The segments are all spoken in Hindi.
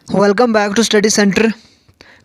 Welcome back to study centre.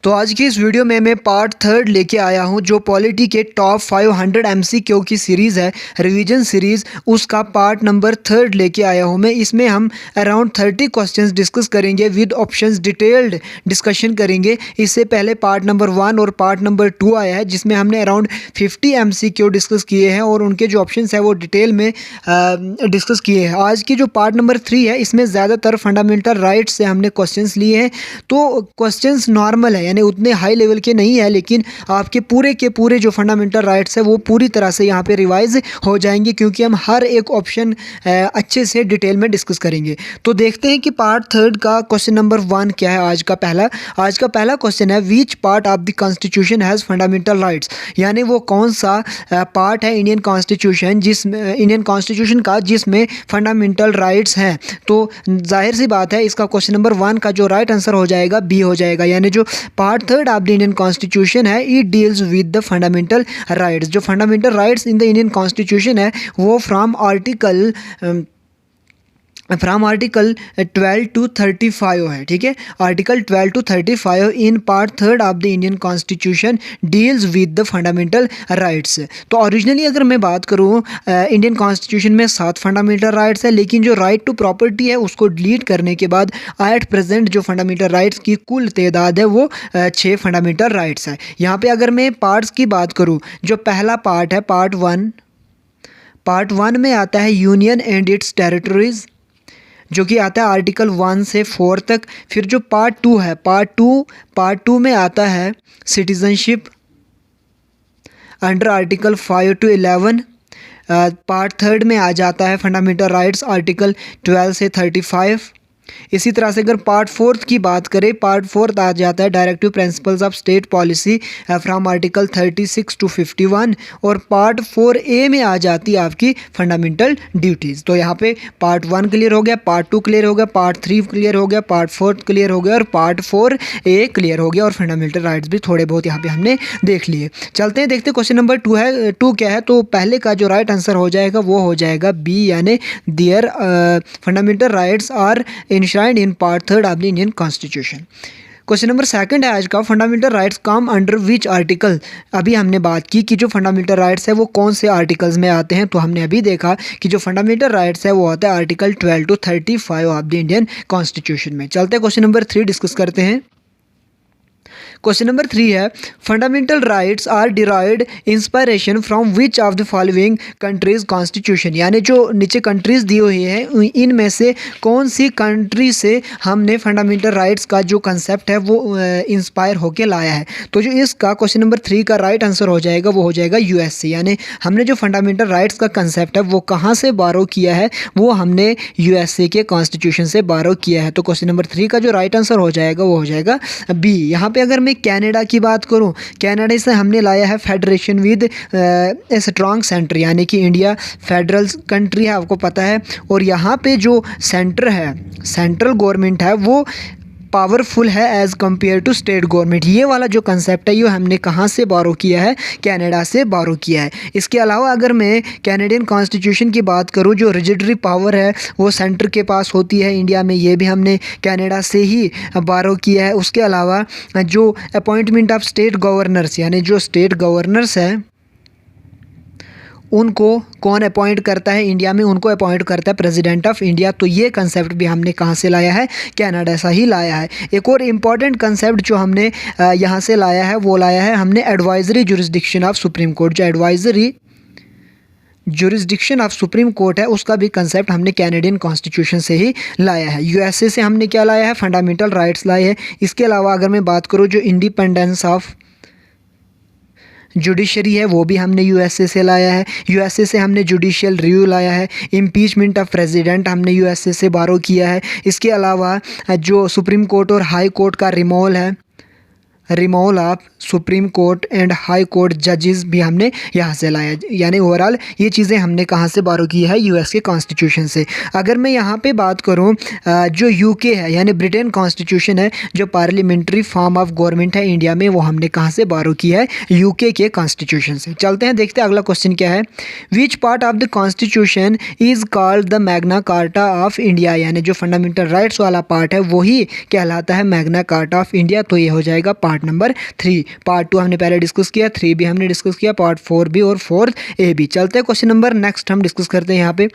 तो आज की इस वीडियो में मैं पार्ट थर्ड लेके आया हूँ जो पॉलिटी के टॉप 500 एमसीक्यू की सीरीज़ है, रिवीजन सीरीज़, उसका पार्ट नंबर थर्ड लेके आया हूँ मैं। इसमें हम अराउंड 30 क्वेश्चंस डिस्कस करेंगे विद ऑप्शंस, डिटेल्ड डिस्कशन करेंगे। इससे पहले पार्ट नंबर 1 और पार्ट नंबर 2 आया है जिसमें हमने अराउंड 50 एमसीक्यू डिस्कस किए हैं और उनके जो ऑप्शंस है वो डिटेल में डिस्कस किए हैं। आज की जो पार्ट नंबर 3 है इसमें ज़्यादातर फंडामेंटल राइट्स से हमने क्वेश्चंस लिए हैं। तो क्वेश्चंस नॉर्मल है, यानी उतने हाई लेवल के नहीं है, लेकिन आपके पूरे के पूरे जो फंडामेंटल राइट्स है वो पूरी तरह से यहाँ पे रिवाइज हो जाएंगे क्योंकि हम हर एक ऑप्शन अच्छे से डिटेल में डिस्कस करेंगे। तो देखते हैं कि पार्ट थर्ड का क्वेश्चन नंबर 1 क्या है। आज का पहला क्वेश्चन है, which part of the constitution has fundamental rights, यानी वो कौन सा पार्ट है इंडियन कॉन्स्टिट्यूशन का जिसमें फंडामेंटल राइट्स हैं। तो जाहिर सी बात है इसका क्वेश्चन नंबर 1 का जो राइट आंसर हो जाएगा बी हो जाएगा, यानी जो part third of the Indian constitution है it deals with the fundamental rights. जो fundamental rights in the Indian constitution है वो फ्रॉम आर्टिकल 12 to 35 है, ठीक है। Article 12 to 35 in part third of the Indian constitution deals with the fundamental rights. तो ओरिजिनली अगर मैं बात करूँ इंडियन कॉन्स्टिट्यूशन में 7 फंडामेंटल राइट्स है, लेकिन जो राइट टू प्रॉपर्टी है उसको डिलीट करने के बाद एट प्रेजेंट जो फंडामेंटल राइट्स की कुल तादाद है वो 6 फंडामेंटल राइट्स है। यहाँ पे अगर मैं पार्ट्स की बात करूँ, जो पहला पार्ट है पार्ट 1 में आता है यूनियन एंड इट्स टेरिटरीज, जो कि आता है आर्टिकल 1 से 4 तक। फिर जो पार्ट 2 है, पार्ट टू में आता है citizenship under article 5 to 11। Part third में आ जाता है फंडामेंटल राइट्स आर्टिकल 12 से 35। इसी तरह से अगर पार्ट 4 की बात करें, पार्ट 4 आ जाता है directive principles of state policy from article 36 to 51। और पार्ट 4A में आ जाती है आपकी फंडामेंटल ड्यूटीज़। तो यहाँ पे पार्ट 1 क्लियर हो गया, पार्ट 2 क्लियर हो गया, पार्ट 3 क्लियर हो गया, पार्ट 4 क्लियर हो गया और पार्ट 4A क्लियर हो गया और फंडामेंटल राइट्स भी थोड़े बहुत यहाँ पे हमने देख लिए। चलते हैं, देखते हैं क्वेश्चन नंबर 2 क्या है। तो पहले का जो राइट आंसर हो जाएगा वो हो जाएगा बी, यानी their fundamental rights are enshrined in part 3 of the Indian Constitution। Question number 2 है आज का, fundamental rights come under which article. अभी हमने बात की कि जो फंडामेंटल राइट्स है वो कौन से आर्टिकल्स में आते हैं, तो हमने अभी देखा कि जो फंडामेंटल राइट्स है वो आता है article 12 to 35 of the Indian constitution में। चलते हैं क्वेश्चन नंबर 3 डिस्कस करते हैं। क्वेश्चन नंबर 3 है, fundamental rights are derived inspiration from which of the following countries constitution, यानी जो नीचे कंट्रीज दी हुई हैं इनमें से कौन सी कंट्री से हमने फंडामेंटल राइट्स का जो कंसेप्ट है वो इंस्पायर होके लाया है। तो जो इसका क्वेश्चन नंबर 3 का राइट आंसर हो जाएगा वो हो जाएगा यूएसए, यानी हमने जो फंडामेंटल राइट्स का कंसेप्ट है वो कहाँ से बारो किया है, वो हमने यूएसए के कॉन्स्टिट्यूशन से बारो किया है। तो क्वेश्चन नंबर 3 का जो राइट आंसर हो जाएगा वो हो जाएगा बी। यहाँ पे अगर मैं कनाडा की बात करूं, कनाडा से हमने लाया है federation with a strong centre, यानी कि इंडिया फेडरल कंट्री है, आपको पता है। और यहाँ पे जो सेंटर है, सेंट्रल गवर्नमेंट है वो पावरफुल है as compare to state government. ये वाला जो कंसेप्ट है ये हमने कहाँ से बारो किया है, कनाडा से बारो किया है। इसके अलावा अगर मैं कैनेडियन कॉन्स्टिट्यूशन की बात करूँ, जो रिजिडरी पावर है वो सेंटर के पास होती है इंडिया में, ये भी हमने कनाडा से ही बारो किया है। उसके अलावा जो अपॉइंटमेंट ऑफ स्टेट गवर्नर्स, यानी जो स्टेट गवर्नर्स है उनको कौन अपॉइंट करता है इंडिया में, उनको अपॉइंट करता है प्रेसिडेंट ऑफ इंडिया। तो ये कंसेप्ट भी हमने कहाँ से लाया है, कनाडा से ही लाया है। एक और इम्पॉर्टेंट कंसेप्ट जो हमने यहाँ से लाया है वो लाया है हमने advisory jurisdiction of Supreme Court. जो advisory jurisdiction of Supreme Court है उसका भी कंसेप्ट हमने कैनेडियन कॉन्स्टिट्यूशन से ही लाया है। यूएसए से हमने क्या लाया है, फंडामेंटल राइट्स लाए हैं। इसके अलावा अगर मैं बात करूँ जो इंडिपेंडेंस ऑफ जुडिशरी है वो भी हमने यूएसए से लाया है। यूएसए से हमने जुडिशियल रिव्यू लाया है। इम्पीचमेंट ऑफ प्रेसिडेंट हमने यूएसए से बारो किया है। इसके अलावा जो सुप्रीम कोर्ट और हाई कोर्ट का रिमूवल है removal of Supreme court and high court जजेस भी हमने यहाँ से लाया, यानी ओवरऑल ये चीज़ें हमने कहाँ से बारो की है, यूएस के कॉन्स्टिट्यूशन से। अगर मैं यहाँ पे बात करूँ जो यूके है यानी ब्रिटेन कॉन्स्टिट्यूशन है, जो पार्लियामेंट्री फॉर्म ऑफ गवर्नमेंट है इंडिया में, वो हमने कहाँ से बारो की है, यूके के कॉन्स्टिट्यूशन से। चलते हैं देखते हैं अगला क्वेश्चन क्या है। Which part of the constitution is called the Magna carta of India, यानी जो फंडामेंटल राइट्स वाला पार्ट है वही कहलाता है मैग्ना कार्टा ऑफ इंडिया। तो ये हो जाएगा पार्ट नंबर 3। पार्ट 2 हमने पहले डिस्कस किया, 3 भी हमने डिस्कस किया, पार्ट 4 भी और 4A भी। चलते हैं क्वेश्चन नंबर नेक्स्ट हम डिस्कस करते हैं यहाँ पे।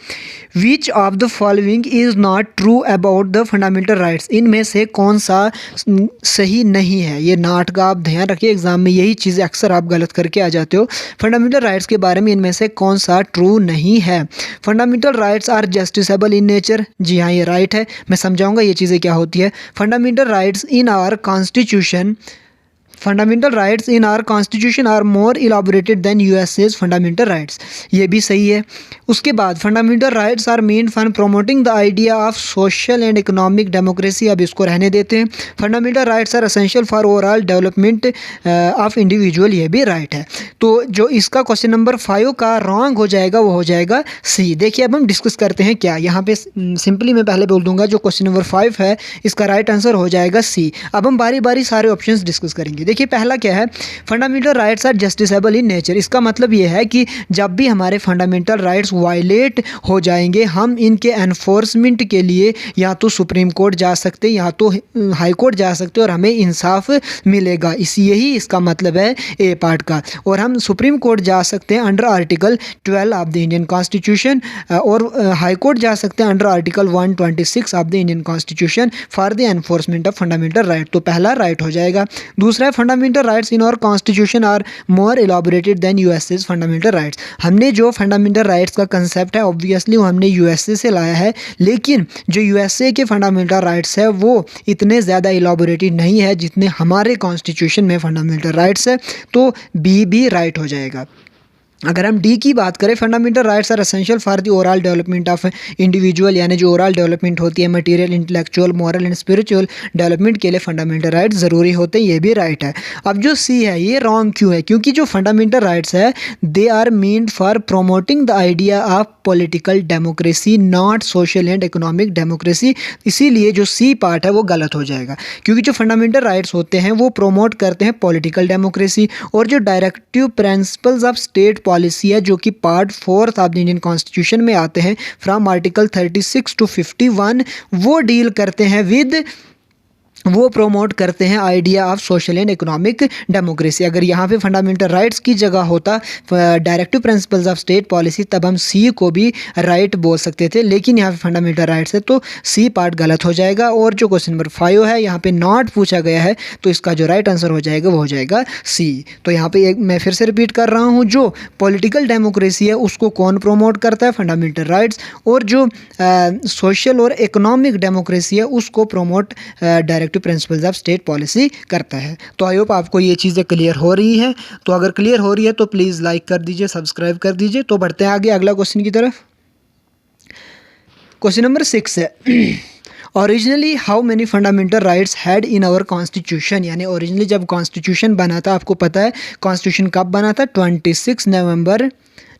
Which of the following is not true about the fundamental rights, इनमें से कौन सा सही नहीं है। ये नॉट का आप ध्यान रखिए, एग्जाम में यही चीज़ें अक्सर आप गलत करके आ जाते हो। फंडामेंटल राइट्स के बारे में इनमें से कौन सा ट्रू नहीं है। Fundamental rights are justiciable in nature, जी हाँ ये राइट है, मैं समझाऊंगा ये चीज़ें क्या होती है। Fundamental rights in our constitution, fundamental rights in our constitution are more elaborated than USA's fundamental rights, ये भी सही है। उसके बाद fundamental rights are meant for promoting the idea of social and economic democracy, अब इसको रहने देते हैं। Fundamental rights are essential for overall development of individual, ये भी राइट है। तो जो इसका क्वेश्चन नंबर 5 का रॉन्ग हो जाएगा वो हो जाएगा सी। देखिए अब हम डिस्कस करते हैं क्या, यहाँ पे सिंपली मैं पहले बोल दूंगा जो क्वेश्चन नंबर 5 है इसका राइट आंसर हो जाएगा सी। अब हम बारी बारी सारे ऑप्शंस डिस्कस करेंगे। देखिए पहला क्या है, fundamental rights are justiciable in nature, इसका मतलब ये है कि जब भी हमारे फंडामेंटल राइट्स वायलेट हो जाएंगे हम इनके एनफोर्समेंट के लिए या तो सुप्रीम कोर्ट जा सकते या तो हाई कोर्ट जा सकते और हमें इंसाफ मिलेगा, यही इसका मतलब है ए पार्ट का। और हम सुप्रीम कोर्ट जा सकते हैं under article 12 of the Indian constitution और हाई कोर्ट जा सकते हैं under article 126 of the Indian constitution for the enforcement of fundamental right. तो पहला राइट हो जाएगा। दूसरा है fundamental rights in our constitution are more elaborated than US's fundamental rights, हमने जो फंडामेंटल राइट्स का कंसेप्ट है ऑब्वियसली वो हमने यूएसए से लाया है, लेकिन जो यूएसए के फंडामेंटल राइट्स है वो इतने ज़्यादा इलाबोरेटेड नहीं है जितने हमारे कॉन्स्टिट्यूशन में फंडामेंटल राइट्स है। तो बी भी राइट हो जाएगा। अगर हम डी की बात करें, fundamental rights are essential for the overall development of individual, यानी जो ओवरऑल डेवलपमेंट होती है material, intellectual, moral and spiritual development के लिए फंडामेंटल राइट्स ज़रूरी होते हैं, ये भी राइट है। अब जो सी है ये रॉन्ग क्यों है, क्योंकि जो फंडामेंटल राइट्स है they are meant for promoting the idea of political democracy not social and economic democracy, इसीलिए जो सी पार्ट है वो गलत हो जाएगा। क्योंकि जो फंडामेंटल राइट्स होते हैं वो प्रोमोट करते हैं पॉलिटिकल डेमोक्रेसी, और जो directive principles of state policy है जो कि part 4 of the Indian constitution में आते हैं फ्रॉम आर्टिकल 36 to 51, वो डील करते हैं विद, वो प्रोमोट करते हैं idea of social and economic democracy. अगर यहाँ पे फंडामेंटल राइट्स की जगह होता directive principles of state policy तब हम सी को भी राइट बोल सकते थे, लेकिन यहाँ पे फंडामेंटल राइट्स है तो सी पार्ट गलत हो जाएगा। और जो क्वेश्चन नंबर 5 है यहाँ पे नॉट पूछा गया है तो इसका जो राइट आंसर हो जाएगा वो हो जाएगा सी। तो यहाँ पे मैं फिर से रिपीट कर रहा हूँ, जो पॉलिटिकल डेमोक्रेसी है उसको कौन प्रोमोट करता है, फंडामेंटल राइट्स, और जो सोशल और इकोनॉमिक डेमोक्रेसी है उसको promote directive principles of state policy करता है। तो आई होप आपको ये चीज़ें क्लियर हो रही है। तो अगर क्लियर हो रही है तो प्लीज़ लाइक कर दीजिए, सब्सक्राइब कर दीजिए। तो बढ़ते हैं आगे अगला क्वेश्चन की तरफ। क्वेश्चन नंबर 6 है originally how many fundamental rights had in our constitution, यानी ओरिजिनली जब कॉन्स्टिट्यूशन बना था, आपको पता है कॉन्स्टिट्यूशन कब बना था, 26 नवंबर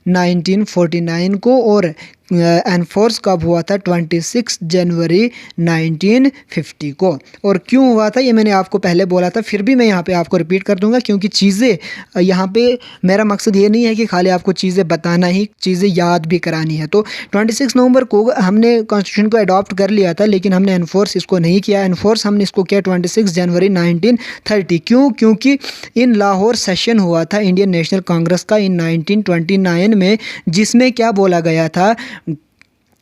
1949 को, और एनफोर्स कब हुआ था, 26 जनवरी 1950 को। और क्यों हुआ था ये मैंने आपको पहले बोला था, फिर भी मैं यहाँ पे आपको रिपीट कर दूंगा क्योंकि चीज़ें यहाँ पे मेरा मकसद ये नहीं है कि खाली आपको चीज़ें बताना ही, चीज़ें याद भी करानी है। तो 26 नवंबर को हमने कॉन्स्टिट्यूशन को अडॉप्ट कर लिया था, लेकिन हमने एनफोर्स इसको नहीं किया। एनफोर्स हमने इसको किया 26 जनवरी 1930। क्यों? क्योंकि इन लाहौर सेशन हुआ था इंडियन नेशनल कांग्रेस का इन 1929 में, जिसमें क्या बोला गया था,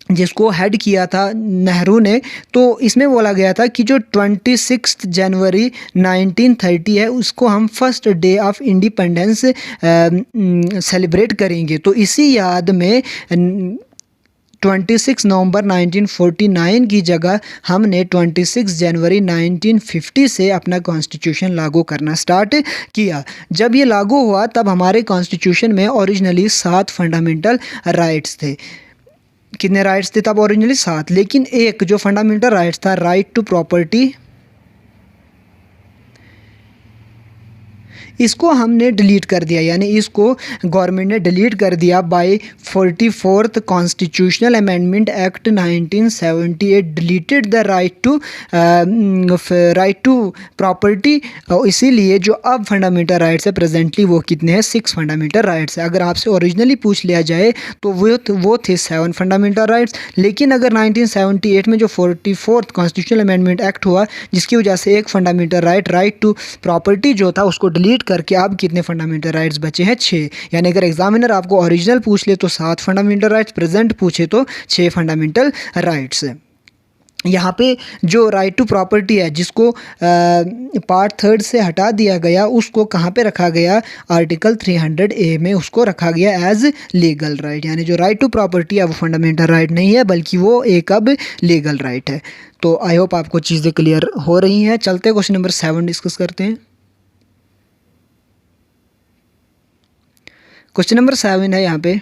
जिसको हेड किया था नेहरू ने। तो इसमें बोला गया था कि जो 26 जनवरी 1930 है उसको हम first day of independence celebrate करेंगे। तो इसी याद में 26 नवंबर 1949 की जगह हमने 26 जनवरी 1950 से अपना कॉन्स्टिट्यूशन लागू करना स्टार्ट किया। जब ये लागू हुआ तब हमारे कॉन्स्टिट्यूशन में ओरिजिनली 7 फंडामेंटल राइट्स थे। कितने राइट्स थे तब ओरिजिनली? 7, लेकिन एक जो फंडामेंटल राइट्स था, राइट टू प्रॉपर्टी, इसको हमने डिलीट कर दिया, यानी इसको गवर्नमेंट ने डिलीट कर दिया by 44th constitutional amendment act 1978 deleted the right to property. इसीलिए जो अब फंडामेंटल राइट्स है प्रेजेंटली वो कितने हैं, 6 फंडामेंटल राइट्स है। अगर आपसे ओरिजिनली पूछ लिया जाए तो वो थे 7 फंडामेंटल राइट्स, लेकिन अगर 1978 में जो 44th कॉन्स्टिट्यूशनल अमेंडमेंट एक्ट हुआ जिसकी वजह से एक फंडामेंटल राइट टू प्रॉपर्टी जो था उसको डिलीट करके अब कितने फंडामेंटल राइट्स बचे हैं, 6। यानी अगर एग्जामिनर आपको ओरिजिनल पूछ ले तो 7 फंडामेंटल राइट्स, प्रेजेंट पूछे तो 6 फंडामेंटल राइट्स। यहाँ पे जो राइट टू प्रॉपर्टी है जिसको पार्ट 3 से हटा दिया गया उसको कहाँ पे रखा गया, आर्टिकल 300A में उसको रखा गया एज लीगल राइट। यानी जो राइट टू प्रॉपर्टी है वो फंडामेंटल राइट नहीं है बल्कि वो एक अब लीगल राइट है। तो आई होप आपको चीज़ें क्लियर हो रही हैं। चलते क्वेश्चन नंबर 7 डिस्कस करते हैं। क्वेश्चन नंबर 7 है यहाँ पे,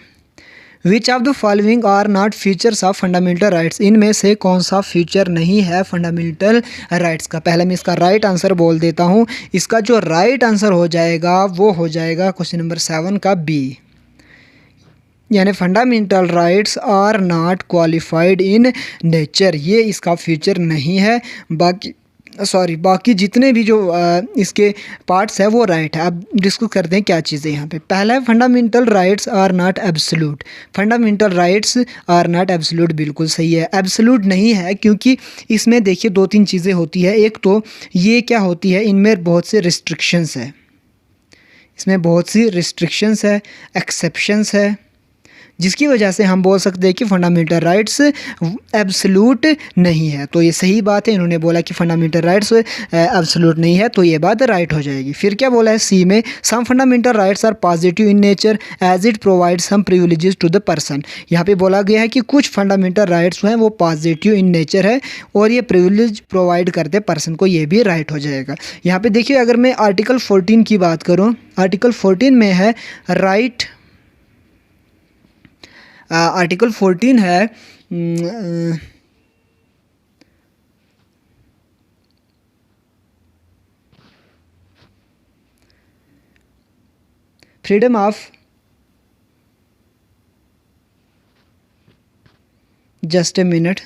which of the following are not features of fundamental rights. इनमें से कौन सा फीचर नहीं है फंडामेंटल राइट्स का। पहले मैं इसका राइट आंसर बोल देता हूँ। इसका जो राइट आंसर हो जाएगा वो हो जाएगा क्वेश्चन नंबर 7 का बी, यानी fundamental rights are not qualified in nature. ये इसका फीचर नहीं है। बाकी जितने भी जो इसके पार्ट्स है वो राइट है। अब डिस्कस करते हैं क्या चीज़ें यहाँ पे। पहला है fundamental rights are not absolute. Fundamental rights are not absolute, बिल्कुल सही है। एब्सोल्यूट नहीं है क्योंकि इसमें देखिए 2-3 चीज़ें होती है। एक तो ये क्या होती है, इनमें बहुत से रिस्ट्रिक्शंस है, इसमें बहुत सी रिस्ट्रिक्शंस है, एक्सेप्शंस है, जिसकी वजह से हम बोल सकते हैं कि फंडामेंटल राइट्स एब्सोल्यूट नहीं है। तो ये सही बात है, इन्होंने बोला कि फंडामेंटल राइट्स एब्सोल्यूट नहीं है तो ये बात राइट हो जाएगी। फिर क्या बोला है सी में, some fundamental rights are positive in nature as it provide some privileges to the person. यहाँ पे बोला गया है कि कुछ फंडामेंटल राइट्स हैं वो पॉजिटिव इन नेचर है और ये प्रिविलेज प्रोवाइड करते पर्सन को, ये भी राइट हो जाएगा। यहाँ पे देखिए अगर मैं आर्टिकल 14 की बात करूँ, आर्टिकल 14 में है राइट, आर्टिकल 14 है freedom of, just a minute,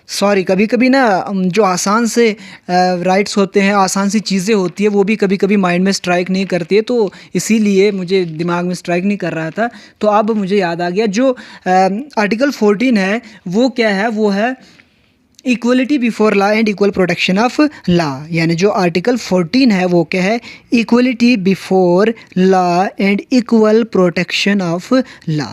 sorry, कभी कभी ना जो आसान से राइट्स होते हैं, आसान सी चीज़ें होती है वो भी कभी कभी माइंड में स्ट्राइक नहीं करती है, तो इसीलिए मुझे दिमाग में स्ट्राइक नहीं कर रहा था। तो अब मुझे याद आ गया, जो आर्टिकल 14 है वो क्या है, वो है equality before law and equal protection of law. यानी जो आर्टिकल 14 है वो क्या है, equality before law and equal protection of law.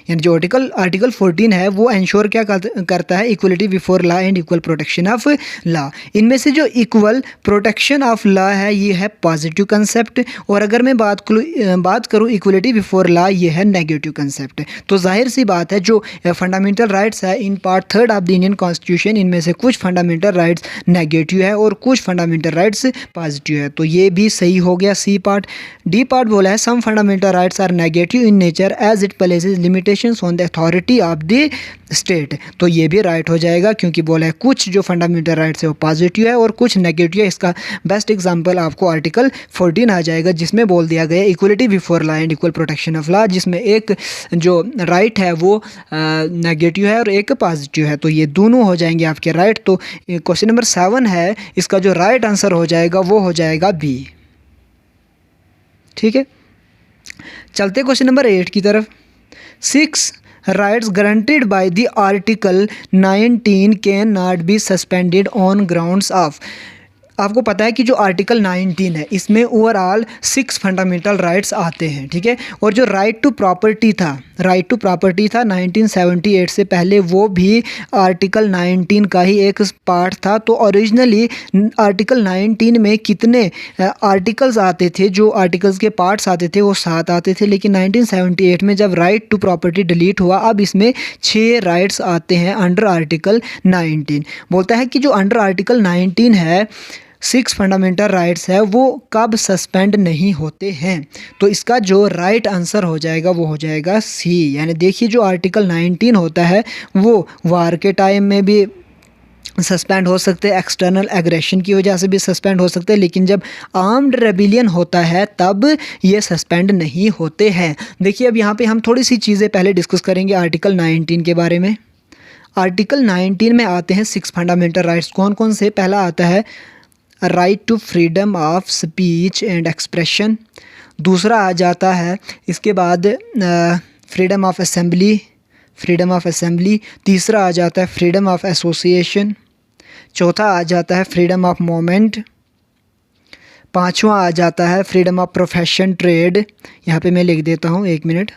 यानी जो आर्टिकल 14 है वो इंश्योर क्या करता है, equality before law and equal protection of law. इनमें से जो इक्वल प्रोटेक्शन ऑफ लॉ है ये है पॉजिटिव कंसेप्ट, और अगर मैं बात करूँ इक्वलिटी बिफोर लॉ ये है नेगेटिव कंसेप्ट। तो जाहिर सी बात है जो फंडामेंटल राइट्स है in part 3 of the Indian constitution, इनमें से कुछ फंडामेंटल राइट्स नेगेटिव है और कुछ फंडामेंटल राइट्स पॉजिटिव है, तो ये भी सही हो गया सी पार्ट। डी पार्ट बोला है some fundamental rights are negative in nature as it places limitation on the authority of the state, तो ये भी राइट हो जाएगा क्योंकि बोला है कुछ जो फंडामेंटल राइट्स है वो पॉजिटिव है और कुछ नेगेटिव है। इसका बेस्ट एग्जांपल आपको आर्टिकल 14 आ जाएगा जिसमें बोल दिया गया equality before law and equal protection of law, जिसमें एक जो राइट है वो नेगेटिव है और एक पॉजिटिव है, तो ये दोनों हो जाएंगे आपके राइट। तो क्वेश्चन नंबर 7 है, इसका जो राइट आंसर हो जाएगा वो हो जाएगा बी। ठीक है, चलते क्वेश्चन नंबर 8 की तरफ। 6 rights granted by the article 19 cannot be suspended on grounds of। आपको पता है कि जो आर्टिकल 19 है इसमें ओवरऑल 6 फंडामेंटल राइट्स आते हैं, ठीक है। और जो राइट टू प्रॉपर्टी था 1978 से पहले वो भी आर्टिकल 19 का ही एक पार्ट था। तो ओरिजिनली आर्टिकल 19 में कितने आर्टिकल्स आते थे, जो आर्टिकल्स के पार्ट्स आते थे वो 7 आते थे, लेकिन 1978 में जब राइट टू प्रॉपर्टी डिलीट हुआ अब इसमें 6 राइट्स आते हैं अंडर आर्टिकल 19। बोलता है कि जो अंडर आर्टिकल 19 है 6 फंडामेंटल राइट्स है वो कब सस्पेंड नहीं होते हैं, तो इसका जो राइट आंसर हो जाएगा वो हो जाएगा सी। यानी देखिए जो आर्टिकल 19 होता है वो वार के टाइम में भी सस्पेंड हो सकते हैं, एक्सटर्नल एग्रेशन की वजह से भी सस्पेंड हो सकते हैं, लेकिन जब आर्म्ड रेबिलियन होता है तब ये सस्पेंड नहीं होते हैं। देखिए अब यहाँ पे हम थोड़ी सी चीज़ें पहले डिस्कस करेंगे आर्टिकल 19 के बारे में। आर्टिकल 19 में आते हैं 6 फंडामेंटल राइट्स। कौन कौन से? पहला आता है right to freedom of speech and expression. दूसरा आ जाता है इसके बाद फ्रीडम ऑफ असेंबली। तीसरा आ जाता है फ्रीडम ऑफ एसोसिएशन। चौथा आ जाता है फ्रीडम ऑफ मूवमेंट। पांचवा आ जाता है फ्रीडम ऑफ प्रोफेशन ट्रेड। यहाँ पे मैं लिख देता हूँ, 1 मिनट।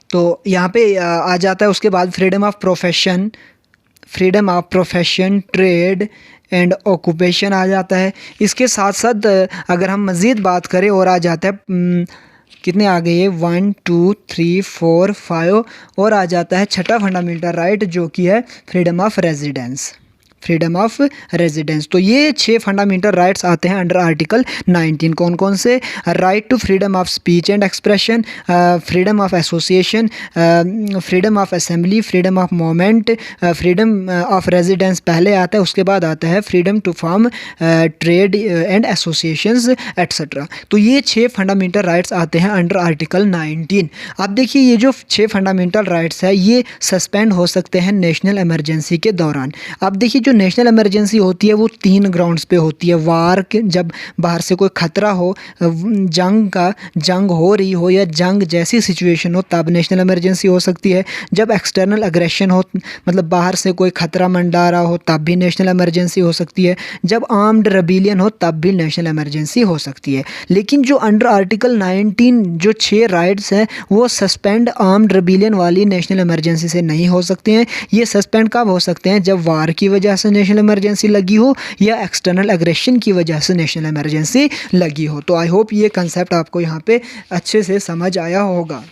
तो यहाँ पे आ जाता है उसके बाद freedom of profession trade and occupation आ जाता है। इसके साथ साथ अगर हम मज़ीद बात करें और आ जाता है कितने आ गए ये 1 2 3 4 5 और आ जाता है छठा फंडामेंटल राइट जो कि है फ्रीडम ऑफ रेजिडेंस। तो ये 6 फंडामेंटल राइट्स आते हैं अंडर आर्टिकल 19। कौन कौन से? Right to freedom of speech and expression, freedom of association, freedom of assembly, freedom of movement, freedom of residence पहले आता है, उसके बाद आता है freedom to form trade and associations etcetera. तो ये 6 फंडामेंटल राइट्स आते हैं अंडर आर्टिकल 19। अब देखिए ये जो 6 फंडामेंटल राइट्स है ये सस्पेंड हो सकते हैं नेशनल इमरजेंसी के दौरान। अब देखिए जो नेशनल इमरजेंसी होती है वो 3 ग्राउंड्स पे होती है। वार के जब बाहर से कोई ख़तरा हो, जंग हो रही हो या जंग जैसी सिचुएशन हो तब नेशनल इमरजेंसी हो सकती है। जब एक्सटर्नल अग्रेशन हो, मतलब बाहर से कोई ख़तरा मंडरा रहा हो तब भी नेशनल इमरजेंसी हो सकती है। जब आर्म्ड रेबिलियन हो तब भी नेशनल इमरजेंसी हो सकती है। लेकिन जो अंडर आर्टिकल 19 जो 6 राइट्स हैं वो सस्पेंड आर्म्ड रेबिलियन वाली नेशनल इमरजेंसी से नहीं हो सकते हैं। ये सस्पेंड कब हो सकते हैं? जब वार की वजह से नेशनल इमरजेंसी लगी हो या एक्सटर्नल एग्रेशन की वजह से नेशनल इमरजेंसी लगी हो। तो आई होप ये कंसेप्ट आपको यहाँ पे अच्छे से समझ आया होगा।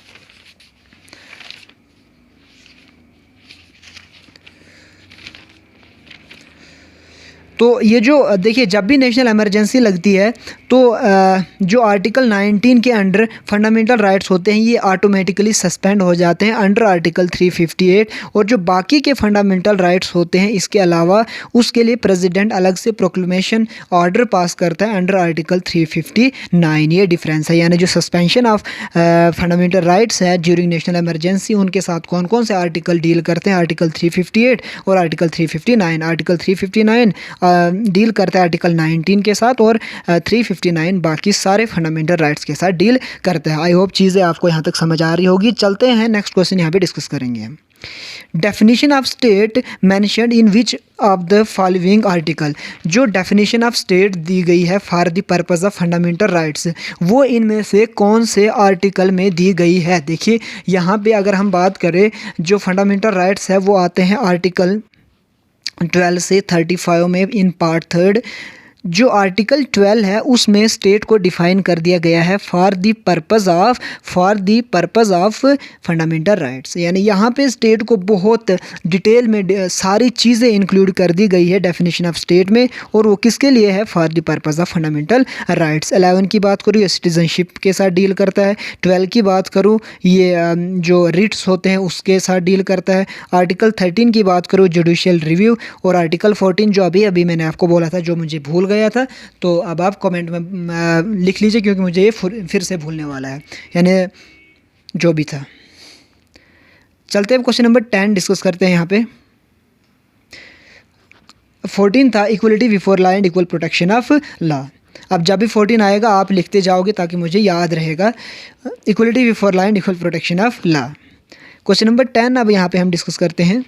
तो ये जो देखिए जब भी नेशनल इमरजेंसी लगती है तो जो आर्टिकल 19 के अंडर फंडामेंटल राइट्स होते हैं ये ऑटोमेटिकली सस्पेंड हो जाते हैं अंडर आर्टिकल 358। और जो बाकी के फंडामेंटल राइट्स होते हैं इसके अलावा उसके लिए प्रेसिडेंट अलग से प्रोक्लेमेशन ऑर्डर पास करता है अंडर आर्टिकल 359। ये डिफरेंस है, यानी जो सस्पेंशन ऑफ फंडामेंटल राइट्स है ड्यूरिंग नेशनल इमरजेंसी उनके साथ कौन कौन से आर्टिकल डील करते हैं? आर्टिकल 358 और आर्टिकल 359। आर्टिकल 359 डील करता है आर्टिकल 19 के साथ और 359 बाकी सारे फंडामेंटल राइट्स के साथ डील करता है। आई होप चीज़ें आपको यहाँ तक समझ आ रही होगी। चलते हैं नेक्स्ट क्वेश्चन यहाँ पे डिस्कस करेंगे। Definition of state mentioned in which of the following article. जो डेफिनेशन ऑफ स्टेट दी गई है for the purpose of fundamental rights वो इनमें से कौन से आर्टिकल में दी गई है? देखिए यहाँ पे अगर हम बात करें जो फंडामेंटल राइट्स है वो आते हैं आर्टिकल 12 से 35 में इन पार्ट 3। जो आर्टिकल 12 है उसमें स्टेट को डिफाइन कर दिया गया है for the purpose of fundamental rights. यानी यहाँ पे स्टेट को बहुत डिटेल में सारी चीज़ें इंक्लूड कर दी गई है डेफिनेशन ऑफ स्टेट में, और वो किसके लिए है? For the purpose of fundamental rights. 11 की बात करूँ ये सिटीजनशिप के साथ डील करता है। 12 की बात करूँ ये जो रिट्स होते हैं उसके साथ डील करता है। आर्टिकल 13 की बात करूँ जुडिशियल रिव्यू, और आर्टिकल 14 जो अभी मैंने आपको बोला था जो मुझे भूल गया था तो अब आप कमेंट में लिख लीजिए क्योंकि मुझे ये फिर से भूलने वाला है, यानी जो भी था। चलते हैं क्वेश्चन नंबर 10 डिस्कस करते हैं। यहाँ पे 14 था equality before law and equal protection of law. अब जब भी 14 आएगा आप लिखते जाओगे ताकि मुझे याद रहेगा। Equality before law and equal protection of law. Question number 10 अब यहाँ पे हम डिस्कस करते हैं।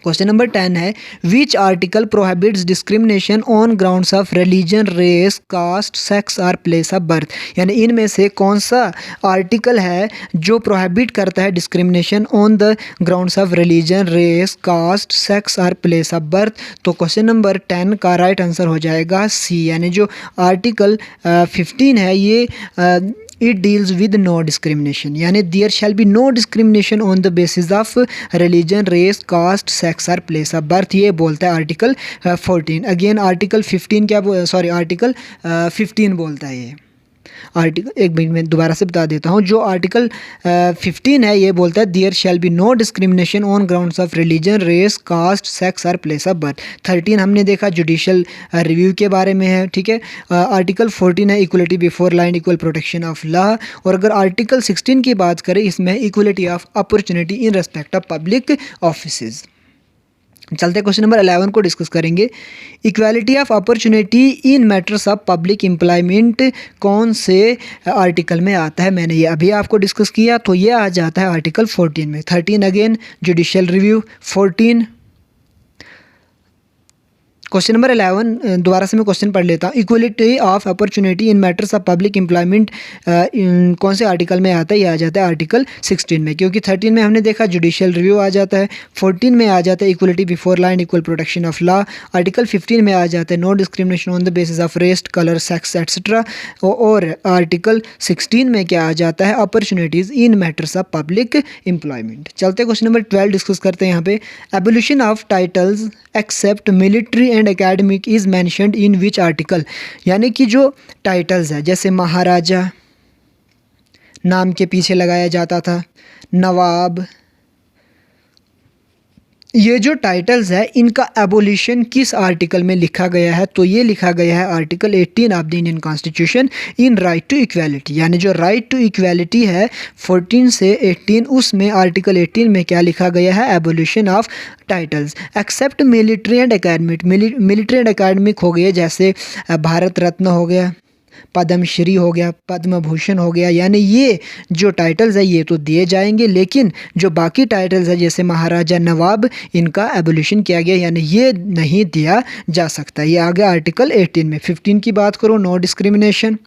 क्वेश्चन नंबर 10 है which article prohibits discrimination on grounds of religion, race, caste, sex और प्लेस ऑफ बर्थ। यानी इनमें से कौन सा आर्टिकल है जो प्रोहिबिट करता है discrimination on the grounds of religion, race, caste, sex और प्लेस ऑफ बर्थ? तो क्वेश्चन नंबर 10 का राइट आंसर हो जाएगा सी, यानी जो आर्टिकल 15 है ये it deals with no discrimination, यानी there shall be no discrimination on the basis of religion, race, caste, sex और प्लेस ऑफ बर्थ। ये बोलता है आर्टिकल 14। अगेन आर्टिकल 15 क्या सॉरी आर्टिकल 15 बोलता है ये आर्टिकल, एक मिनट में दोबारा से बता देता हूँ। जो आर्टिकल 15 है ये बोलता है there shall be no discrimination on grounds of religion, race, caste, sex और प्लेस ऑफ बर्थ। 13 हमने देखा जुडिशल रिव्यू के बारे में है, ठीक है। आर्टिकल 14 है equality before law and equal protection of law. और अगर आर्टिकल 16 की बात करें इसमें equality of opportunity in respect of public offices. चलते क्वेश्चन नंबर 11 को डिस्कस करेंगे। Equality of opportunity in matters of public employment कौन से आर्टिकल में आता है? मैंने ये अभी आपको डिस्कस किया, तो ये आ जाता है आर्टिकल 14 में। 13 again judicial review, 14 question number 11 दोबारा से मैं क्वेश्चन पढ़ लेता हूँ। Equality of opportunity in matters of public employment कौन से आर्टिकल में आता है? ये आ जाता है आर्टिकल 16 में, क्योंकि 13 में हमने देखा जुडिशियल रिव्यू आ जाता है, 14 में आ जाता है equality before law and equal protection of law, article 15 में आ जाता है no discrimination on the basis of race, colour, sex etcetera, और आर्टिकल 16 में क्या आ जाता है? Opportunities in matters of public employment. चलते क्वेश्चन नंबर 12 डिस्कस करते हैं यहाँ पे। Abolition of titles except military and academic is mentioned in which article? यानी कि जो टाइटल्स है जैसे महाराजा नाम के पीछे लगाया जाता था, नवाब, ये जो टाइटल्स है इनका एबोलिशन किस आर्टिकल में लिखा गया है? तो ये लिखा गया है article 18 of the Indian constitution in right to equality. यानी जो राइट टू इक्वालिटी है 14 से 18, उसमें आर्टिकल 18 में क्या लिखा गया है? Abolition of titles except military and academic. Military and academic हो गए, जैसे भारत रत्न हो गया, पद्मश्री हो गया, पद्म भूषण हो गया, यानी ये जो टाइटल्स है ये तो दिए जाएंगे, लेकिन जो बाकी टाइटल्स है जैसे महाराजा, नवाब, इनका एबोलिशन किया गया, यानी ये नहीं दिया जा सकता। ये आ गया आर्टिकल 18 में। 15 की बात करो, नो डिस्क्रिमिनेशन।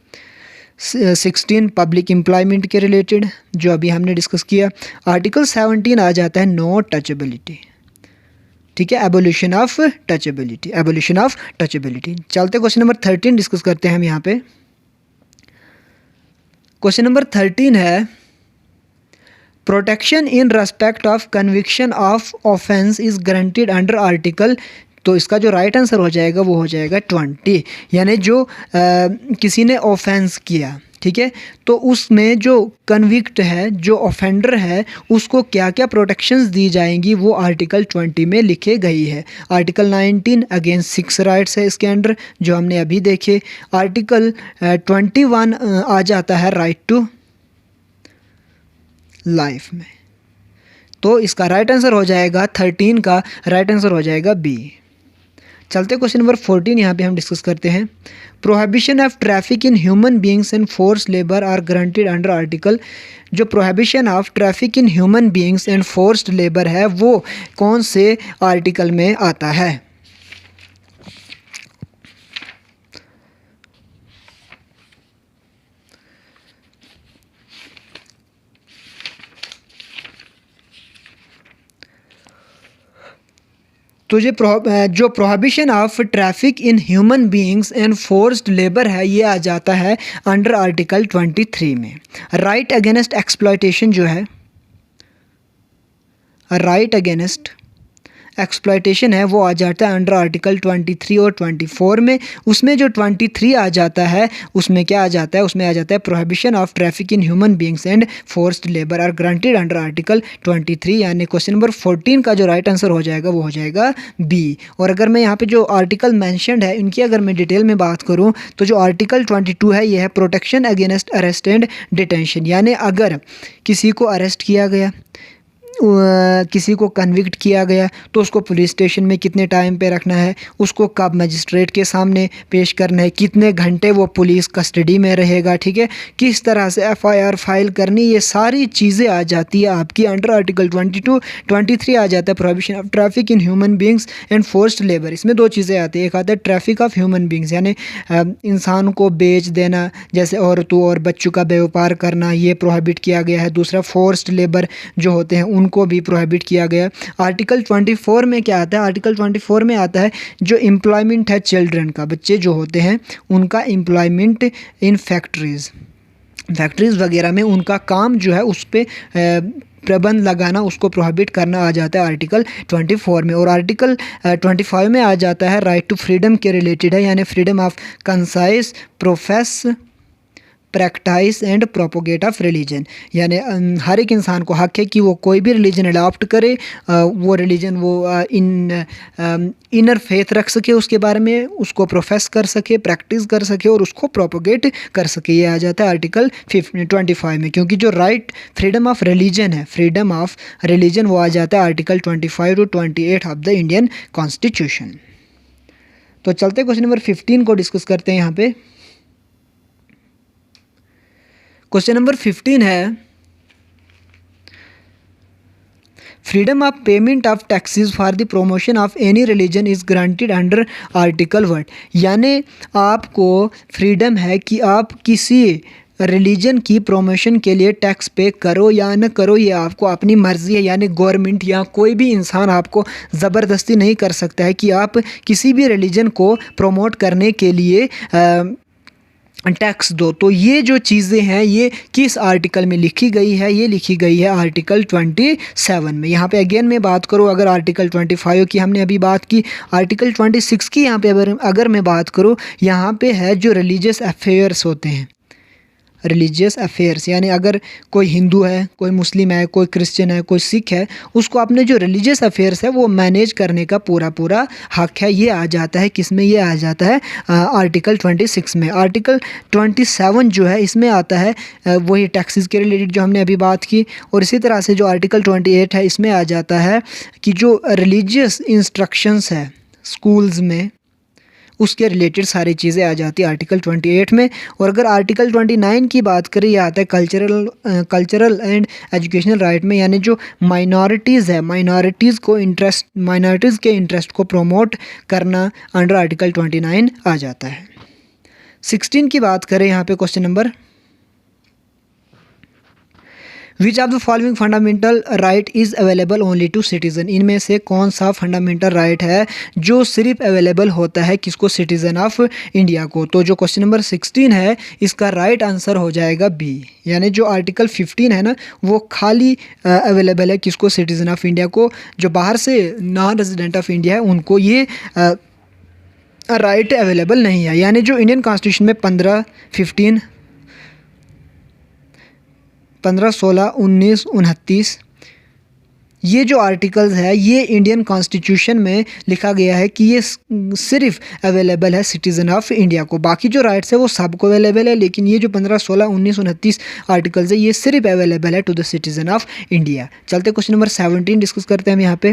16 पब्लिक एम्प्लॉयमेंट के रिलेटेड जो अभी हमने डिस्कस किया। आर्टिकल 17 आ जाता है नो टचेबिलिटी, ठीक है, abolition of touchability, abolition of touchability. चलते क्वेश्चन नंबर 13 डिस्कस करते हैं हम यहाँ पे। क्वेश्चन नंबर 13 है protection in respect of conviction of offence is guaranteed under article. तो इसका जो राइट आंसर हो जाएगा वो हो जाएगा 20। यानी जो किसी ने ऑफेंस किया, ठीक है, तो उसमें जो कन्विक्ट है, जो ऑफेंडर है, उसको क्या क्या प्रोटेक्शंस दी जाएंगी वो आर्टिकल 20 में लिखे गई है। आर्टिकल 19 अगेंस्ट 6 राइट्स है इसके अंडर जो हमने अभी देखे। आर्टिकल 21 आ जाता है राइट टू लाइफ में। तो इसका राइट आंसर हो जाएगा 13 का राइट आंसर हो जाएगा बी। चलते क्वेश्चन नंबर 14 यहाँ पे हम डिस्कस करते हैं। Prohibition of traffic in human beings and force labour are guaranteed under article. जो prohibition of traffic in human beings and forced labour है वो कौन से आर्टिकल में आता है? तो जो prohibition of traffic in human beings and forced labour है ये आ जाता है अंडर आर्टिकल 23 में। राइट अगेंस्ट एक्सप्लॉयटेशन जो है, राइट अगेंस्ट एक्सप्लॉयटेशन है वो आ जाता है अंडर आर्टिकल 23 और 24 में। उसमें जो 23 आ जाता है उसमें क्या आ जाता है? उसमें आ जाता है prohibition of traffic in human beings and forced labour are granted under article 23। यानी क्वेश्चन नंबर 14 का जो राइट आंसर हो जाएगा वो हो जाएगा बी। और अगर मैं यहाँ पे जो आर्टिकल मैंशनड है इनकी अगर मैं डिटेल में बात करूँ तो जो आर्टिकल 22 है ये है protection against arrest and detention. यानी अगर किसी को अरेस्ट किया गया, किसी को कन्विक्ट किया गया, तो उसको पुलिस स्टेशन में कितने टाइम पे रखना है, उसको कब मजिस्ट्रेट के सामने पेश करना है, कितने घंटे वो पुलिस कस्टडी में रहेगा, ठीक है, किस तरह से एफआईआर फाइल करनी, ये सारी चीज़ें आ जाती है आपकी अंडर आर्टिकल 22। 23 आ जाता है prohibition of traffic in human beings and forced labour. इसमें दो चीज़ें आती है, एक आता है ट्रैफिक ऑफ ह्यूमन बीइंग्स यानी इंसान को बेच देना, जैसे औरतों और बच्चों का व्यापार करना, ये प्रोहिबिट किया गया है। दूसरा फोर्स्ड लेबर जो होते हैं उनको भी प्रोहिबिट किया गया। आर्टिकल 24 में क्या आता है? आर्टिकल 24 में आता है जो एम्प्लॉयमेंट है चिल्ड्रन का, बच्चे जो होते हैं उनका एम्प्लॉयमेंट इन फैक्ट्रीज, फैक्ट्रीज़ वगैरह में उनका काम जो है उस पे प्रतिबंध लगाना, उसको प्रोहिबिट करना आ जाता है आर्टिकल 24 में। और आर्टिकल 25 में आ जाता है राइट टू फ्रीडम के रिलेटेड है, यानी freedom of conscience profess practise and propagate of religion, यानी हर एक इंसान को हक है कि वो कोई भी रिलीजन अडॉप्ट करे, वो रिलीजन वो इनर फेथ रख सके, उसके बारे में उसको प्रोफेस कर सके, प्रैक्टिस कर सके और उसको प्रोपोगेट कर सके। ये आ जाता है आर्टिकल 25 में, क्योंकि जो राइट फ्रीडम ऑफ रिलीजन है, फ्रीडम ऑफ रिलीजन, वो आ जाता है article 25 to 28 of the Indian constitution. तो चलते क्वेश्चन नंबर 15 को डिस्कस करते हैं यहाँ पे। क्वेश्चन नंबर 15 है freedom of payment of taxes for the promotion of any religion is granted under article what, यानी आपको फ्रीडम है कि आप किसी रिलीजन की प्रमोशन के लिए टैक्स पे करो या न करो, ये आपको अपनी मर्ज़ी है, यानी गवर्नमेंट या कोई भी इंसान आपको ज़बरदस्ती नहीं कर सकता है कि आप किसी भी रिलीजन को प्रमोट करने के लिए टैक्स दो। तो ये जो चीज़ें हैं ये किस आर्टिकल में लिखी गई है, ये लिखी गई है आर्टिकल 27 में। यहाँ पे अगेन मैं बात करूँ, अगर आर्टिकल 25 की हमने अभी बात की, आर्टिकल 26 की यहाँ पे अगर मैं बात करूँ, यहाँ पे है जो रिलीजियस अफेयर्स होते हैं, रिलीजियस अफेयर्स, यानी अगर कोई हिंदू है, कोई मुस्लिम है, कोई क्रिश्चियन है, कोई सिख है, उसको अपने जो रिलीजियस अफेयर्स है वो मैनेज करने का पूरा हक है। ये आ जाता है किस में, ये आ जाता है आर्टिकल 26 में। आर्टिकल 27 जो है इसमें आता है वही टैक्सेस के रिलेटेड जो हमने अभी बात की, और इसी तरह से जो आर्टिकल 28 है इसमें आ जाता है कि जो रिलीजियस इंस्ट्रक्शंस है स्कूल्स में उसके रिलेटेड सारी चीज़ें आ जाती है आर्टिकल 28 में। और अगर आर्टिकल 29 की बात करें, यह आता है कल्चरल एंड एजुकेशनल राइट में, यानी जो माइनॉरिटीज़ है, माइनॉरिटीज़ के इंटरेस्ट को प्रमोट करना अंडर आर्टिकल 29 आ जाता है। 16 की बात करें यहाँ पे question number, which of the following fundamental right is available only to citizen, इनमें से कौन सा फंडामेंटल राइट है जो सिर्फ अवेलेबल होता है किसको, सिटीज़न ऑफ इंडिया को। तो जो क्वेश्चन नंबर 16 है इसका राइट आंसर हो जाएगा बी, यानी जो आर्टिकल 15 है ना वो खाली अवेलेबल है किसको, सिटीज़न ऑफ इंडिया को। जो बाहर से नॉन रेजिडेंट ऑफ इंडिया है उनको ये राइट अवेलेबल नहीं है। यानी जो इंडियन कॉन्स्टिट्यूशन में 15, 16, 19, 29 ये जो आर्टिकल्स है ये इंडियन कॉन्स्टिट्यूशन में लिखा गया है कि ये सिर्फ अवेलेबल है सिटीज़न ऑफ इंडिया को। बाकी जो राइट्स है वो सबको अवेलेबल है, लेकिन ये जो 15, 16, 19, 29 आर्टिकल्स है ये सिर्फ अवेलेबल है to the citizen of India. चलते क्वेश्चन नंबर 17 डिस्कस करते हैं हम यहाँ पे।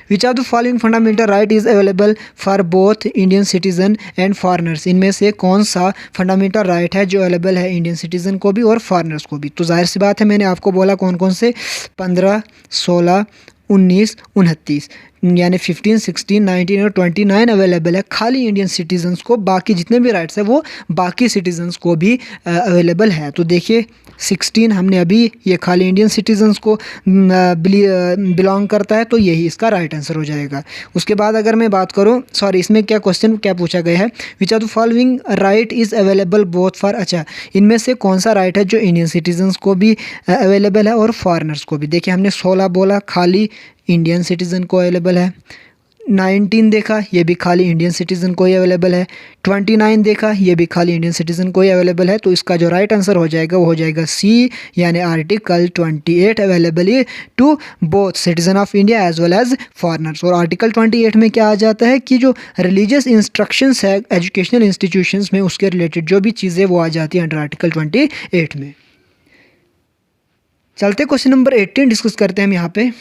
Which of the following fundamental right is available for both Indian citizen and foreigners, इनमें से कौन सा फंडामेंटल राइट है जो अवेलेबल है इंडियन सिटीज़न को भी और फॉरनर्स को भी। तो जाहिर सी बात है, मैंने आपको बोला कौन कौन से, 15, 16, 19, 29, यानी 15, 16, 19 और 29 अवेलेबल है खाली इंडियन सिटीजन्स को। बाकी जितने भी राइट्स है वो बाकी सिटीजन्स को भी अवेलेबल है। तो देखिए 16 हमने अभी ये खाली इंडियन सिटीजन्स को बिलोंग करता है, तो यही इसका राइट आंसर हो जाएगा। उसके बाद अगर मैं बात करूँ, सॉरी इसमें क्या क्वेश्चन क्या पूछा गया है, which are the following right is available both for, अच्छा इनमें से कौन सा राइट है जो इंडियन सिटीजन्स को भी अवेलेबल है और फॉरनर्स को भी। देखिए हमने 16 बोला खाली इंडियन सिटीज़न को अवेलेबल है, 19 देखा ये भी खाली इंडियन सिटीज़न को ही अवेलेबल है, 29 देखा ये भी खाली इंडियन सिटीज़न को ही अवेलेबल है। तो इसका जो राइट आंसर हो जाएगा वो हो जाएगा सी, यानी आर्टिकल 28 अवेलेबल है to both citizen of India as well as foreigners. और आर्टिकल 28 में क्या आ जाता है कि जो रिलीजियस इंस्ट्रक्शंस है एजुकेशनल इंस्टीट्यूशंस में उसके रिलेटेड जो भी चीज़ें वो आ जाती हैं अंडर आर्टिकल 28 में। चलते क्वेश्चन नंबर 18 डिस्कस करते हैं हम यहाँ पे।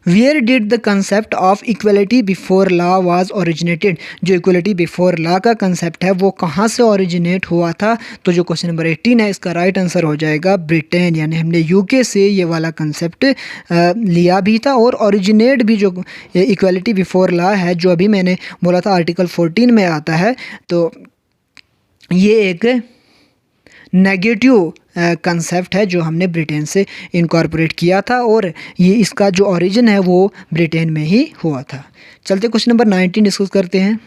Where did the concept of equality before law was originated, जो इक्वलिटी बिफोर लॉ का कंसेप्ट है वो कहाँ से ओरिजिनेट हुआ था। तो जो क्वेश्चन नंबर 18 है इसका राइट आंसर हो जाएगा ब्रिटेन, यानी हमने यूके से ये वाला कंसेप्ट लिया भी था और ओरिजिनेट भी जो इक्वलिटी बिफोर लॉ है जो अभी मैंने बोला था आर्टिकल 14 में आता है। तो ये एक नेगेटिव कंसेप्ट है जो हमने ब्रिटेन से इनकॉर्पोरेट किया था और ये इसका जो ओरिजिन है वो ब्रिटेन में ही हुआ था। चलते क्वेश्चन नंबर 19 डिस्कस करते हैं।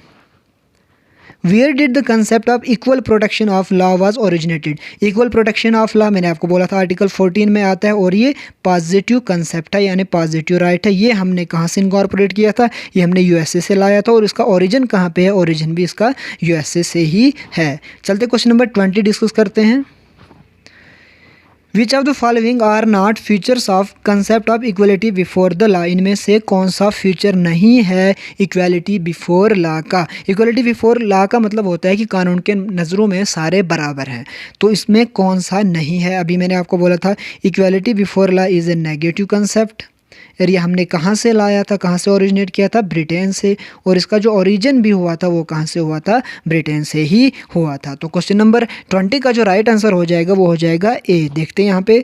Where did the concept of equal protection of law was originated. Equal protection of law मैंने आपको बोला था आर्टिकल 14 में आता है और ये पॉजिटिव कंसेप्ट है यानी पॉजिटिव राइट है। ये हमने कहाँ से इनकॉर्पोरेट किया था, ये हमने यूएसए से लाया था और इसका ओरिजिन कहाँ पे है, ओरिजिन भी इसका यूएसए से ही है। चलते क्वेश्चन नंबर 20 डिस्कस करते हैं। Which of the following are not features of concept of equality before the law. इनमें से कौन सा फीचर नहीं है इक्वलिटी बिफोर लॉ का। इक्वलिटी बिफोर लॉ का मतलब होता है कि कानून के नज़रों में सारे बराबर हैं, तो इसमें कौन सा नहीं है। अभी मैंने आपको बोला था equality before law is a negative concept, और ये हमने कहाँ से लाया था, कहाँ से ओरिजिनेट किया था, ब्रिटेन से, और इसका जो ओरिजिन भी हुआ था वो कहाँ से हुआ था, ब्रिटेन से ही हुआ था। तो क्वेश्चन नंबर 20 का जो राइट आंसर हो जाएगा वो हो जाएगा ए। देखते हैं यहाँ पे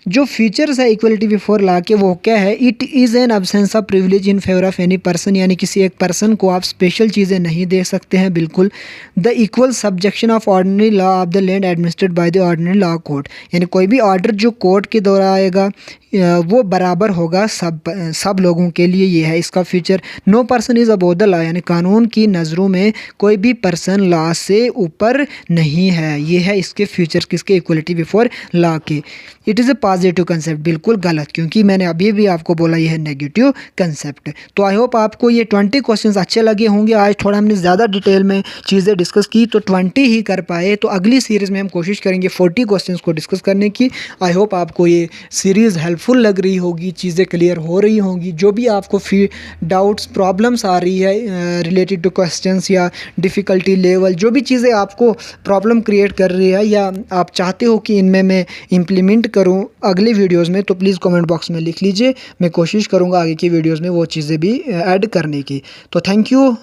जो फीचर्स है इक्वलिटी बिफोर लॉ के वो क्या है। It is an absence of privilege in favour of any person, यानी किसी एक पर्सन को आप स्पेशल चीज़ें नहीं दे सकते हैं बिल्कुल। The equal subjection of ordinary law of the land administered by the ordinary law court, यानी कोई भी ऑर्डर जो कोर्ट के द्वारा आएगा वो बराबर होगा सब लोगों के लिए, ये है इसका feature. No person is above the law, यानी कानून की नज़रों में कोई भी पर्सन लॉ से ऊपर नहीं है, ये है इसके फीचर किसके, इक्वलिटी बिफोर लॉ के। It is a positive concept, बिल्कुल गलत, क्योंकि मैंने अभी भी आपको बोला ये है नेगेटिव कंसेप्ट। तो आई होप आपको ये 20 क्वेश्चंस अच्छे लगे होंगे। आज थोड़ा हमने ज़्यादा डिटेल में चीज़ें डिस्कस की तो 20 ही कर पाए, तो अगली सीरीज़ में हम कोशिश करेंगे 40 क्वेश्चंस को डिस्कस करने की। आई होप आपको ये सीरीज़ हेल्पफुल लग रही होगी, चीज़ें क्लियर हो रही होंगी। जो भी आपको डाउट्स प्रॉब्लम्स आ रही है रिलेटेड टू क्वेश्चंस या डिफ़िकल्टी लेवल, जो भी चीज़ें आपको प्रॉब्लम क्रिएट कर रही है या आप चाहते हो कि इनमें मैं इम्प्लीमेंट करूं अगले वीडियोस में, तो प्लीज़ कमेंट बॉक्स में लिख लीजिए। मैं कोशिश करूंगा आगे की वीडियोस में वो चीज़ें भी ऐड करने की। तो थैंक यू।